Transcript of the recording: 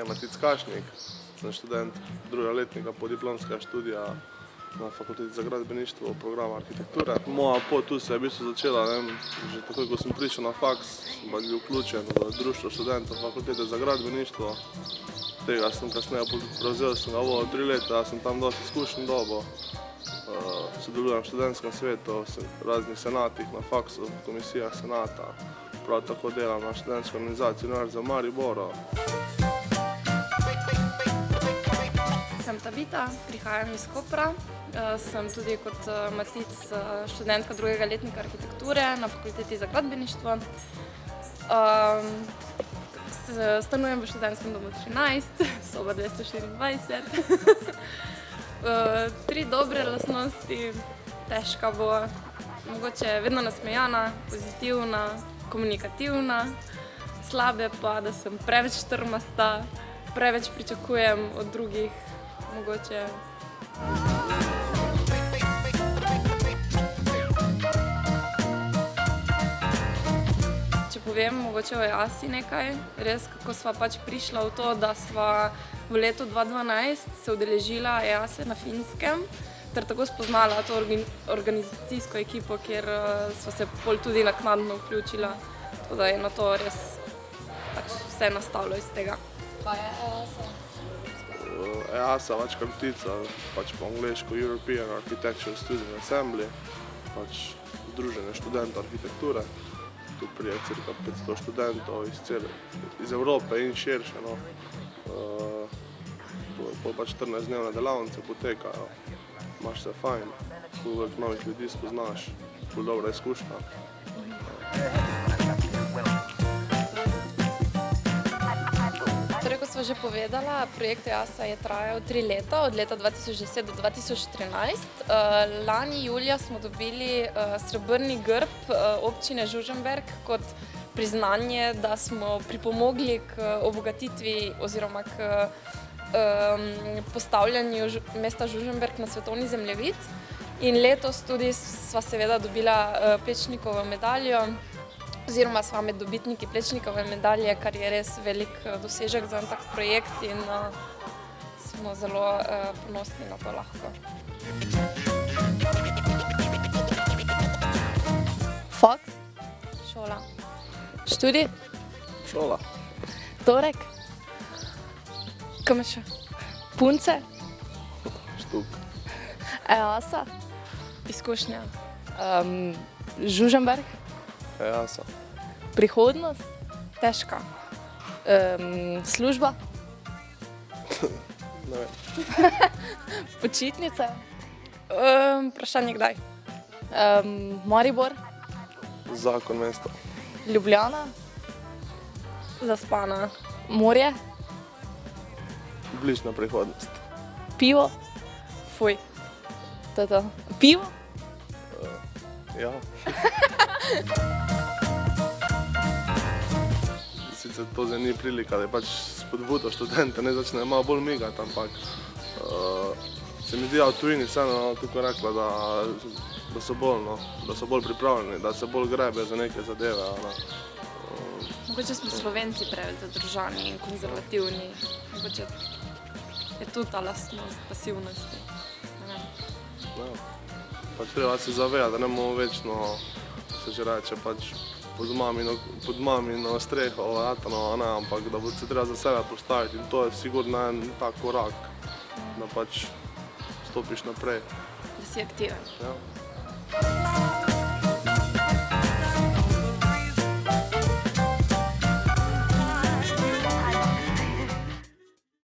Matic Kašnik, sem študent drugega letnika podiplomskega študija na Fakulteti za gradbeništvo, program arhitekture. Moja pot tu se je v bistvu začela, že takoj, ko sem prišel na faks, sem bil vključen v društvo študentov Fakultete za gradbeništvo. Tega sem kasneje prevzel, sem ga vodil 3 leta, sem tam dosti izkušenj dobil. Sodelujem v študentskem svetu, v raznih senatih, na faksu, komisijah senata. Prav tako delam na študentsko organizacijo Univerze v Mariboru. Sem Tabita, prihajam iz Kopra. Sem tudi kot Matic študentka drugega letnika arhitekture na Fakulteti za gradbeništvo. Stanujem v študentskem domu 13, soba 224. 3 dobre lastnosti, težka bo, mogoče vedno nasmejana, pozitivna, komunikativna. Slabe pa, da sem preveč trmasta, preveč pričakujem od drugih, mogoče. Če povem mogoče o EASA nekaj, res kako sva pač prišla v to, da sva v letu 2012 se udeležila EASA na Finskem, ter tako spoznala to organizacijsko ekipo, kjer sva se pol tudi naknadno vključila, tako da je na to res pač vse nastalo iz tega. Kaj je EASA? EASA, pač kratica, pač po angleško European Architectural Student Assembly, pač združenje študentov arhitekture. Tu prije cirka 500 študentov iz Evrope in širše. Pač 14-dnevne delavnice potekajo, imaš se fajn, ful veliko novih ljudi spoznaš, ful dobra izkušnja. Torej, kot sva že povedala, projekt EASA je trajal 3 leta, od leta 2010 do 2013. Lani julija smo dobili srebrni grb občine Žužemberk kot priznanje, da smo pripomogli k obogatitvi oziroma k postavljanju mesta Žužemberk na svetovni zemljevid. In letos tudi sva seveda dobila Plečnikovo medaljo, oziroma sva med dobitniki Plečnikove medalje, kar je res velik dosežek za en tak projekt in smo zelo ponosni na to lahko. Faks? Šola. Študij? Šola. Torek? KMŠ. Punce? Štuk. EASA? Izkušnja. Žužemberk? EASA. Prihodnost? Težka. Služba? Ne vem. Počitnice? Vprašanje kdaj? Maribor? Zakon mesta. Ljubljana? Zaspana. Morje? Bližnja prihodnost. Pivo? Fuj. To je to. Pivo? Ja. Sicer to zdaj ni prilika, da je pač spodbudo študente, ne začne malo bolj migati, ampak se mi zdi, v tujini vseeno tukaj rekla, da so bolj pripravljeni, da se bolj grebe za neke zadeve. Mogoče smo Slovenci preveč zadržani in konzervativni. Mogoče je tu ta lastnost pasivnosti. Ne vem. Pač treba se zavedati, da ne bomo večno, se že reče, pač pod mamino streho, ampak da bo se treba za sebe postaviti in to je sigurno en tak korak, da pač stopiš naprej. Da si aktiven. Ja.